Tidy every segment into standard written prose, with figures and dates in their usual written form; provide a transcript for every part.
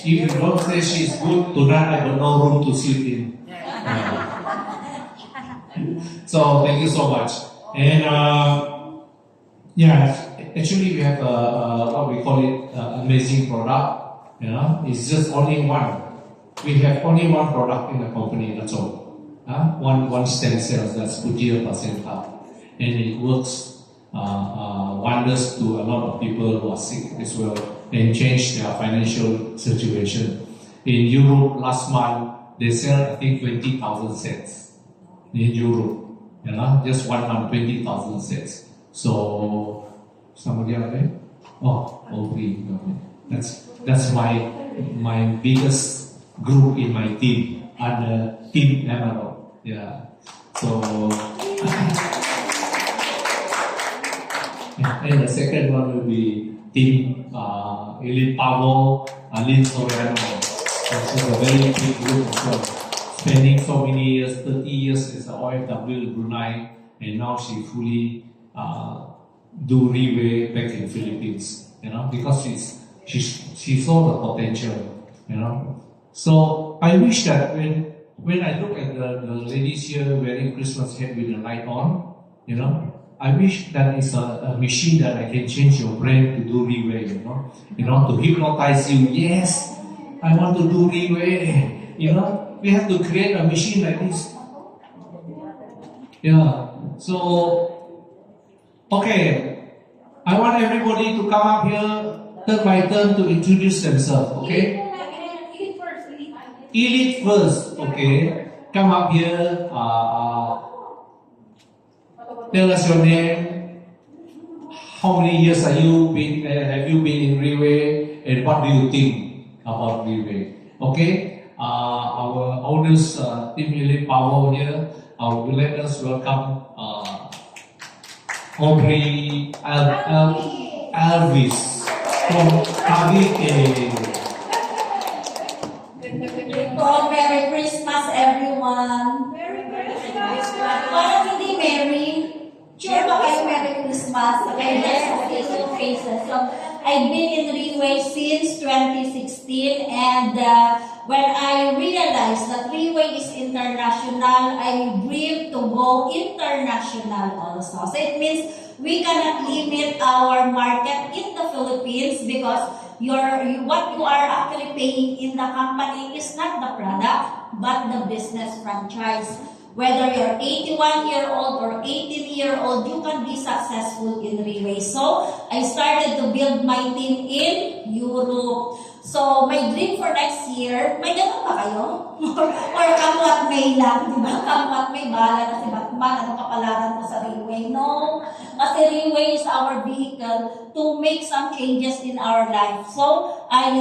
If you don't say she's good, tonight I got no room to sleep in. So thank you so much. And yeah, actually we have what we call it amazing product. You know, it's just only one. We have only one product in the company. That's all. One stem cells. That's Goodyear placenta, and it works wonders to a lot of people who are sick as well, and change their financial situation. In Europe, last month they sell I think 20,000 sets in Europe. You know, just 1 month, 20,000 sets. So, somebody out there? Oh, okay. That's my biggest group in my team, under Team Emerald. Yeah. So, and the second one will be Team Elite Power, Lynn Soriano. This is a very big group as well. Spending so many years, 30 years as an OFW in Brunei, and now she fully do Riway back in Philippines, you know, because she saw the potential, you know. So I wish that when I look at the ladies here wearing Christmas hat with the light on, you know, I wish that is a machine that I can change your brain to do Riway, you know, to hypnotize you. Yes, I want to do Riway, you know. We have to create a machine like this. Yeah. So, okay. I want everybody to come up here, turn by turn, to introduce themselves. Okay? Elite first. Okay. Come up here. Tell us your name. How many years have you been in Riway, and what do you think about Riway? Okay. Our owners, Team Elite Power here, will let us welcome Aubrey Elvis from Cavite. Oh, Merry Christmas, everyone! Merry Christmas! Parang hindi Merry. Sure ba kayo Merry Christmas? Okay, let's face to faces. So, I've been in Riway since 2016, and when I realized that Riway is international, I dream to go international also. So it means we cannot limit our market in the Philippines, because what you are actually paying in the company is not the product, but the business franchise. Whether you're 81-year-old or 18-year-old, you can be successful in Riway. So, I started to build my team in Europe. So, my dream for next year, may ganun ba kayo? Or come what may lang, di ba? Come what may, bahala na si Batman, ano kapalaran ko sa Riway? No, kasi Riway is our vehicle to make some changes in our life. So, I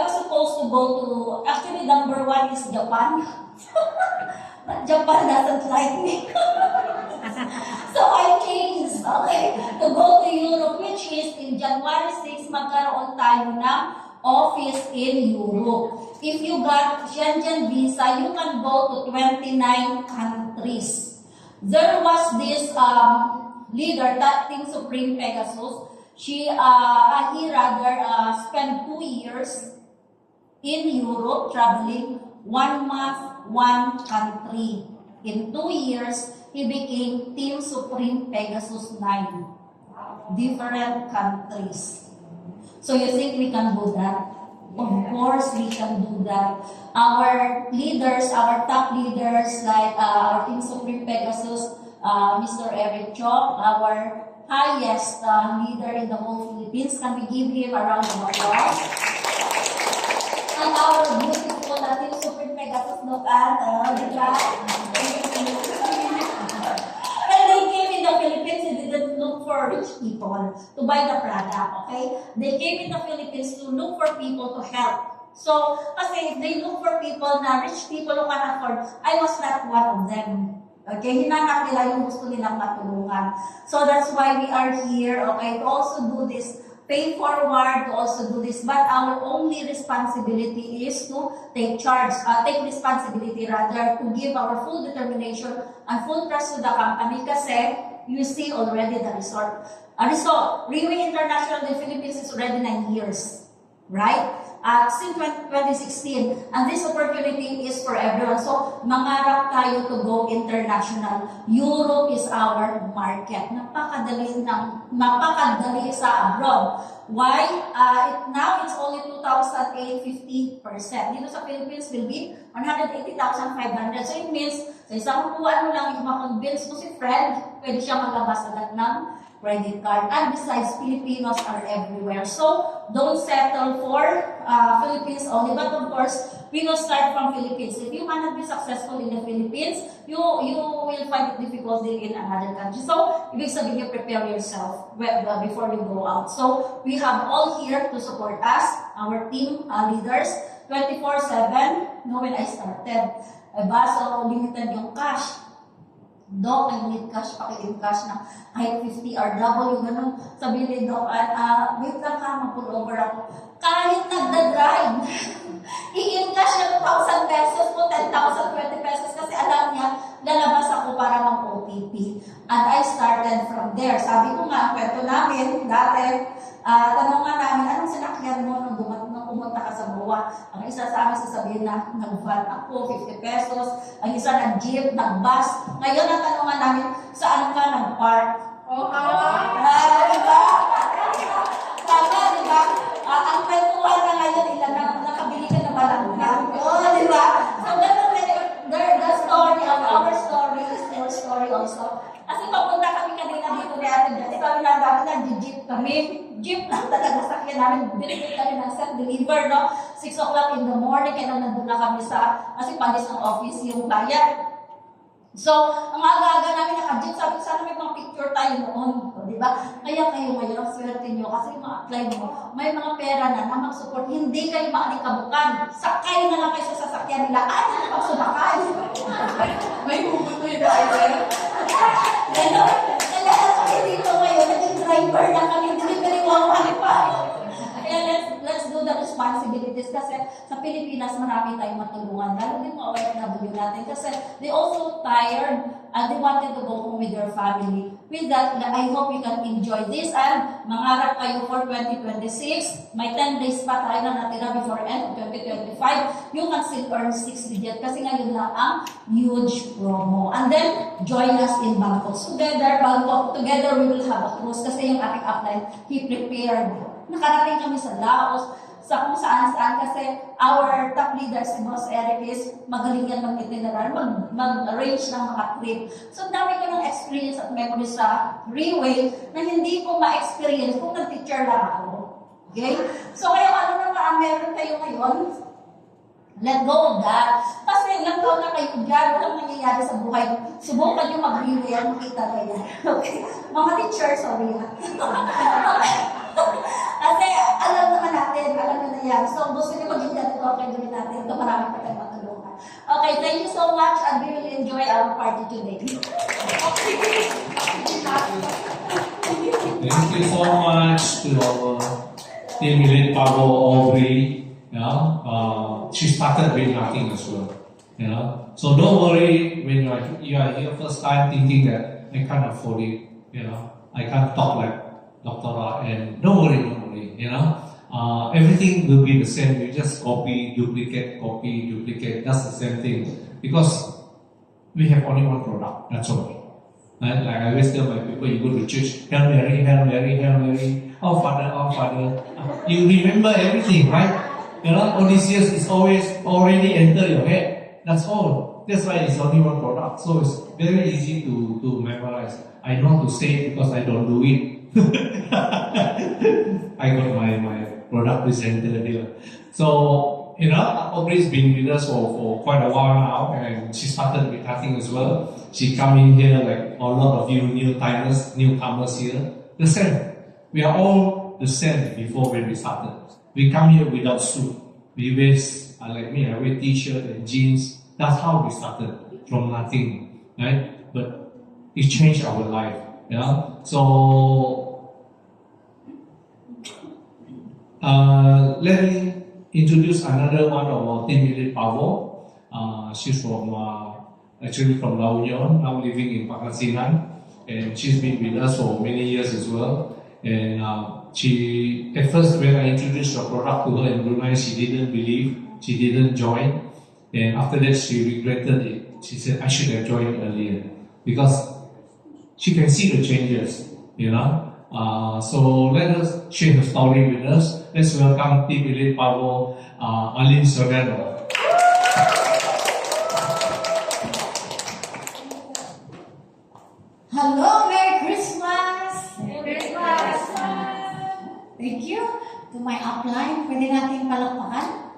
was supposed to go to, actually number 1 is Japan. But Japan doesn't like me. So I changed, okay, to go to Europe, which is in January 6, magkaroon tayo ng office in Europe. If you got Schengen visa, you can go to 29 countries. There was this leader, that Team Supreme Pegasus. He spent 2 years in Europe traveling, 1 month, 1 country. In 2 years, he became Team Supreme Pegasus 9. Different countries. So you think we can do that? Of course we can do that. Our leaders, our top leaders, like our Team Supreme Pegasus, Mr. Eric Chok, our highest leader in the whole Philippines. Can we give him a round of applause? And our beautiful Team Supreme Pegasus, look at, when they came in the Philippines, they didn't look for rich people to buy the product, okay? They came in the Philippines to look for people to help. So, kasi they look for people na rich people who can afford. I was not one of them. Okay, hinanap nila yung gusto nilang matulungan. So that's why we are here, okay, to also do this, pay forward, to also do this. But our only responsibility is to take responsibility rather, to give our full determination and full trust to the company, kasi you see already the result. Riway International in the Philippines is already 9 years, right? since 2016. And this opportunity is for everyone. So, mangarap tayo to go international. Europe is our market. Napakadali sa abroad. Why? Now it's only 2,850%. Dito sa Philippines will be 180,500. So it means, sa isang upuan mo lang, yung makonvince mo si friend, pwede siya maglabas agad ng credit card. And besides, Filipinos are everywhere. So don't settle for Philippines only. But of course, we will start from Philippines. If you cannot be successful in the Philippines, you will find it difficulty in another country. So, ibig sabihin, you prepare yourself before you go out. So, we have all here to support us, our team leaders, 24/7. When I started, so limited yung cash. Doc, I need cash, paki-cash na kahit 50 RW, ganun. Sabi ni Doc, wait lang ka, mag-pull over ako. Kahit nagda-drive, i-encash na 2,000 pesos mo, 10,000, 20 pesos, kasi alam niya, lalabas ako para mag-OTP. And I started from there. Sabi ko nga, ang kwento namin, dati, tanongan namin, anong sinakyan mo nung pumunta ka sa buwa? Ang isa sa amin sasabihin na, nag-van ako, 50 pesos. Ang isa nag-jeep, nag-bus. Ngayon, ang tanongan namin, saan ka nag-park? Diba? Tama, diba? Ang kwentuhan na ngayon, ilan na nakabili ka na malangkang. Diba? So, the story of our story is your story also. Kasi papunta kami kanina dito ni Ate Jess, kami na dati nag-jeep kami. Jeep lang talaga sakyan namin. Binigay kami ng self-deliver, no? 6 o'clock in the morning, kaya nandun na kami kasi palis ng office yung client. So, ang aga-aga namin naka-jeep, sabi ko, sana may mga picture tayo noon. Di ba? Kaya kayo ngayon, ang swerte nyo, kasi yung mga apply mo, may mga pera na mag-support, hindi kayo maalikabukan. Sakay na lang kayo sa sasakyan nila, ay, pagsumakay. May hugot mo yung driver. Kaya kami dito ngayon, naging driver na kami, delivery wawali pa. Kaya let's do the responsibilities kasi sa Pilipinas marami tayong matulungan. Lalo din mga OFW natin kasi they also tired and they wanted to go home with their family. With that, I hope you can enjoy this and mangarap kayo for 2026. May 10 days pa tayo na natira before end of 2025. You can still earn 6 digit kasi ngayon lang ang huge promo. And then, join us in Bangkok. Together we will have a cruise kasi yung ating upline, he prepared. Nakarating kami sa Laos, sa kung saan-saan kasi our top leader si Boss Eric is magaling yan mag-itinerary, mag-arrange ng mga trip. So dami ko ng experience at memory sa Freeway na hindi ko ma-experience kung nag-teacher lang ako. Okay? So kaya ano naman meron kayo ngayon, let go of that. Kasi ilang taon na kayo dyan, walang nangyayari sa buhay. Subukan nyo mag-Freeway at makita kayo. Okay? Mga teacher, sorry ha. Okay? Kasi alam naman natin, alam na yan. So, gusto nyo maging ganito, okay, gawin natin. Ito, marami pa tayong matulungan. Okay, thank you so much and we will enjoy our party today. Thank you so much to our team lead, Pablo Aubrey. She started with nothing as well. So don't worry when you are here first time thinking that I can't afford it. I can't talk like Dr. Ra, and don't worry. Everything will be the same. You just copy, duplicate. That's the same thing. Because we have only one product. That's all. Like I always tell my people, you go to church, Hail Mary, oh Father. You remember everything, right? All these years is always already enter your head. That's all. That's why it's only one product. So it's very easy to memorize. I know how to say it because I don't do it. I got my product presenter there. So, Aubrey's been with us for quite a while now, and she started with nothing as well. She come in here like a lot of you newcomers here. The same. We are all the same before when we started. We come here without suit. We wear, like me, I wear t-shirt and jeans. That's how we started, from nothing, right? But it changed our life. So let me introduce another one of our team leader, Pavo. She's actually from La Union, now living in Pangasinan, and she's been with us for many years as well. And She, at first when I introduced the product to her in Brunei, she didn't believe, she didn't join. And after that, she regretted it. She said, I should have joined earlier. Because she can see the changes, you know. So let us share her story with us. Let's welcome Team Elite Power, Aline Sogano. Hello, Merry Christmas! Merry Christmas! Thank you to my upline. Pwede natin palakpakan.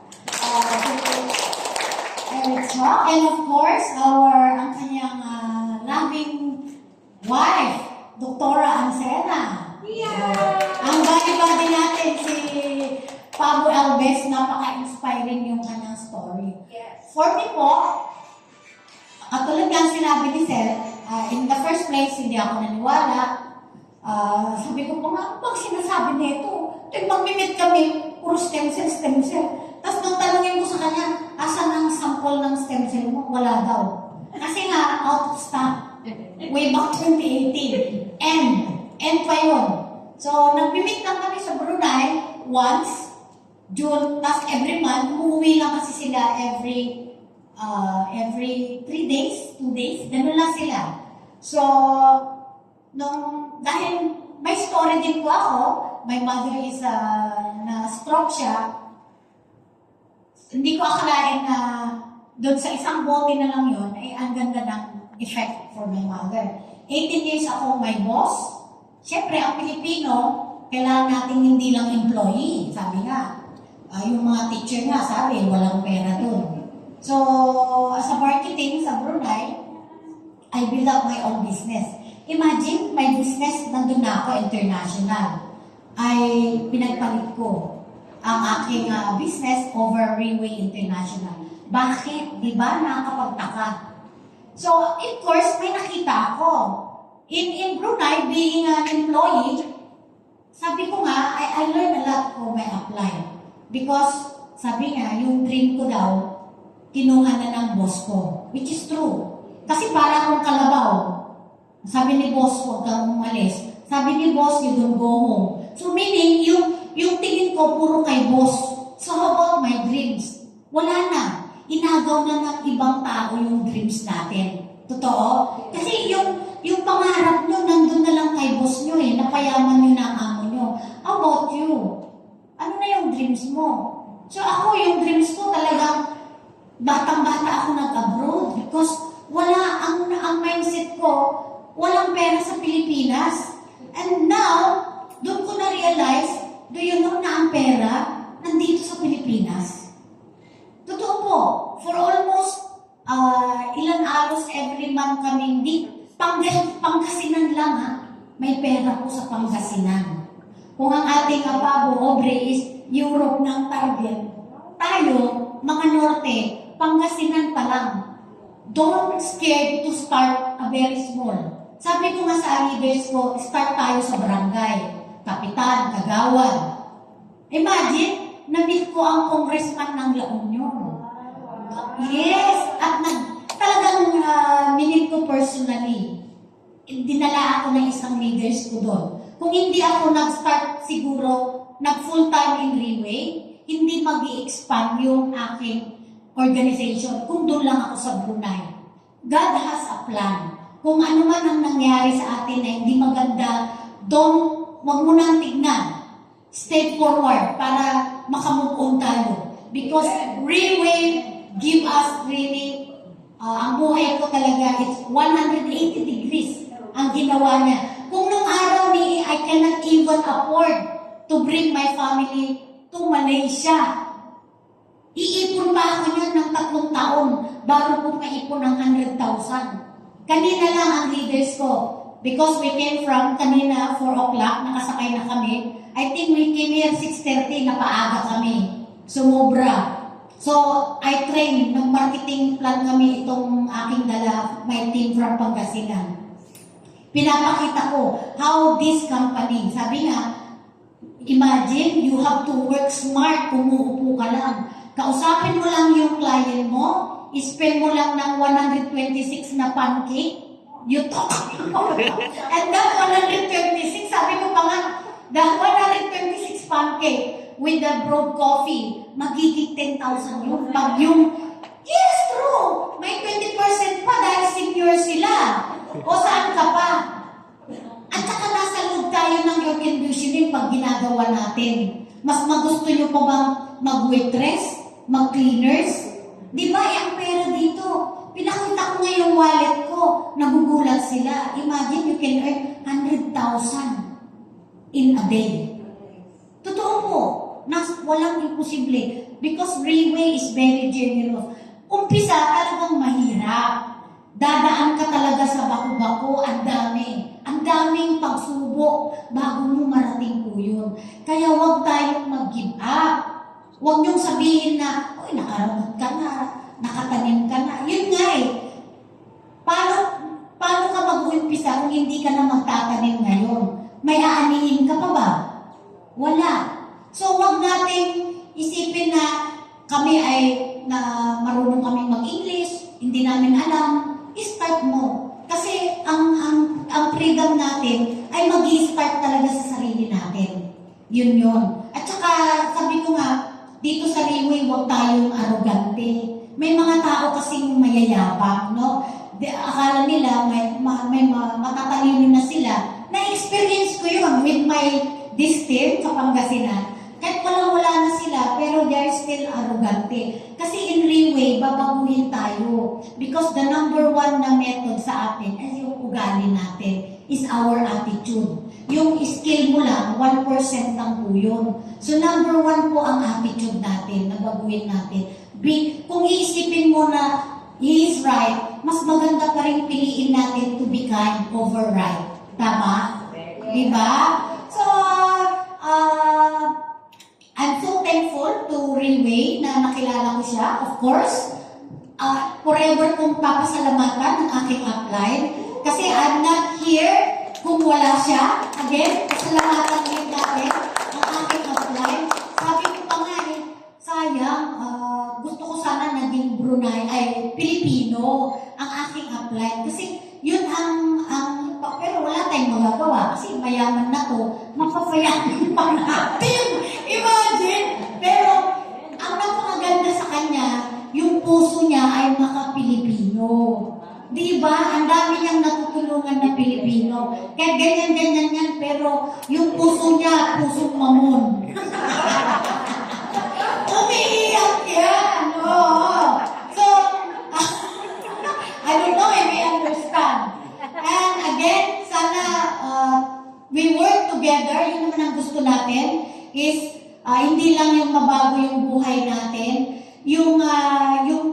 Eric Cho. And of course, ang kanyang loving wife, Doktora Ansena. Ang body-body natin si Pablo Alves, napaka-inspiring yung kanyang story. For me po, katulad nga sinabi ni Sel, in the first place, hindi ako naniwala. Sabi ko pa nga, pag sinasabi nito, magmimit kami, puro stem cell, stem cell. Tapos nang tanongin ko sa kanya, asan ang sample ng stem cell mo? Wala daw. Kasi nga, out of stock. Way back 2018. End pa yun. So, nagmimit lang kami sa Brunei once, June, tapos every month, umuwi lang kasi sila every 3 days, 2 days, ganun lang sila. So, dahil may story din po ako, my mother is na-stroke siya, hindi ko akalain na doon sa isang bote na lang yun, ay ang ganda ng effect for my mother. 18 years ako my boss. Siyempre, ang Pilipino, kailangan natin hindi lang employee. Sabi nga, yung mga teacher nga sabi, walang pera doon. So, as a marketing sa Brunei, I build up my own business. Imagine, my business, nandun na ako, international. Ay pinagpalit ko ang aking business over Railway International. Bakit? Di ba? Nakakapagtaka. So, of course, may nakita ako. In Brunei, being an employee, sabi ko nga, I learned a lot from my upline. Because, sabi nga, yung dream ko daw, kinuha na ng boss ko. Which is true. Kasi para akong kalabaw. Sabi ni boss, huwag kang umalis. Sabi ni boss, you don't go home. So meaning, yung tingin ko puro kay boss. So how about my dreams? Wala na. Inagaw na ng ibang tao yung dreams natin. Totoo? Kasi yung pangarap nyo, nandun na lang kay boss nyo eh. Napayaman nyo na ang amo nyo. How about you? Ano na yung dreams mo? So ako, yung dreams ko talagang batang-bata ako nag-abroad because wala ang mindset ko, walang pera sa Pilipinas. And now, doon ko na-realize, do you know na ang pera nandito sa Pilipinas? Totoo po, for almost ilan aros every month kaming Pangasinan lang ha, may pera po sa Pangasinan. Kung ang ating Pabo Obre is Europe ng target, tayo, mga Norte, Pangasinan pa lang. Don't scared to start a very small. Sabi ko nga sa leaders ko, start tayo sa barangay, kapitan, kagawad. Imagine, na-meet ko ang congressman ng La Union. Yes, at talagang minit ko personally. Dinala ako ng isang leaders ko doon. Kung hindi ako nag-start siguro, nag-full-time in Railway, hindi mag-i-expand yung aking organization kung doon lang ako sa Brunei. God has a plan. Kung ano man ang nangyari sa atin na hindi maganda, wag mo nang tignan. Step forward para makamove on tayo. Because Railway give us really, ang buhay ko talaga, it's 180 degrees ang ginawa niya. Kung nung araw ni I cannot even afford to bring my family to Malaysia, iipon pa ako niyan ng 3 taon bago ko maipon ng 100,000. Kanina lang ang leaders ko. Because we came from kanina, 4 o'clock, nakasakay na kami. I think we came here 6:30, napaaga kami. Sumobra. So, I trained, nag-marketing plan kami itong aking dala, my team from Pangasinan. Pinapakita ko how this company, sabi nga, imagine, you have to work smart, umuupo ka lang. Kausapin mo lang yung client mo, spend mo lang ng 126 na pancake, you talk. And that 126, sabi ko pa nga, The 126 pound cake with the brewed coffee, magiging 10,000 yun. Pag yung, yes, true, may 20% pa dahil senior sila. O saan ka pa? At saka nasa loob tayo ng air conditioning pag ginagawa natin. Mas magusto nyo pa bang mag-waitress? Mag-cleaners? Di ba, ang pera dito. Pinakita ko nga yung wallet ko. Nagugulat sila. Imagine you can earn 100,000 in a day. Totoo po. Walang imposible. Because Rayway is very generous. Umpisa talagang mahirap. Dadaan ka talaga sa bako-bako. Ang dami. Ang daming pagsubok bago mo marating po yun. Kaya huwag tayong mag-give up. Huwag niyong sabihin na, uy, nakaramot ka na, nakatanim ka na. Yun nga eh. Paano ka mag-umpisa kung hindi ka na magtatanim ngayon? May aanihin ka pa ba? Wala. So, huwag nating isipin na kami ay na marunong kami mag-English, hindi namin alam. I-start mo. Kasi ang freedom natin ay mag-i-start talaga sa sarili natin. Yun yun. At saka, sabi ko nga, dito sa Rayway, huwag tayong arrogante. May mga tao kasing mayayabang, no? Akala nila may matatalino na sila. Na-experience ko yun with my district sa Pangasinan. Kahit wala na sila, pero they're still arrogante. Kasi in Rayway, babaguhin tayo. Because the number one na method sa atin ay yung ugali natin, is our attitude. Yung skill mo lang, 1% lang po yun. So number one po ang attitude natin, na baguhin natin. Kung iisipin mo na he is right, mas maganda pa rin piliin natin to be kind over right. Tama? Diba? So, I'm so thankful to Rayway na nakilala ko siya. Of course, forever kong papasalamatan ng aking upline. Kasi I'm not here kung wala siya. Again, pasalamatan din natin ang aking upline. Sabi ko pa nga sayang, gusto ko sana naging Pilipino ang aking upline. Kasi yun pero wala tayong magagawa. Kasi mayaman na to, mapapayaman pa natin. Imagine! Pero, ang napakaganda sa kanya, yung puso niya ay maka-Pilipino. Diba? Ang dami niyang natutulungan na Pilipino. Kaya ganyan-ganyan yan, pero yung puso niya, pusong mamon. Umiiyak yan! Oo. So, I don't know if you understand. And again, sana we work together. Yun naman ang gusto natin is hindi lang yung mabago yung buhay natin.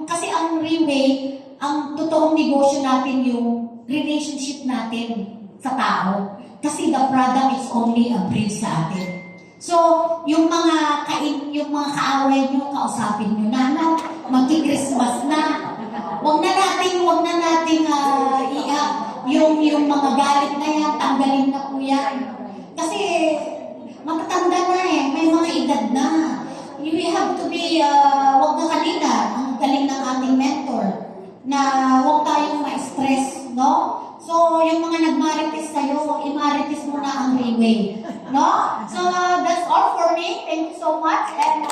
Kasi ang Rayway, ang totoong negosyo natin yung relationship natin sa tao. Kasi the product is only a bridge sa atin. So, yung mga kaaway nyo, kausapin nyo na, magki-Christmas na. Huwag na nating yung mga galit na yan, tanggalin na po yan. Kasi, matatanda na may mga edad na. You have to be, wag na kanina, ang galing ng ating mentor, na wag tayong ma-stress, no? So, yung mga nagmarites sa'yo, imarites mo na ang Rayway, no? So, that's all for me. Thank you so much. And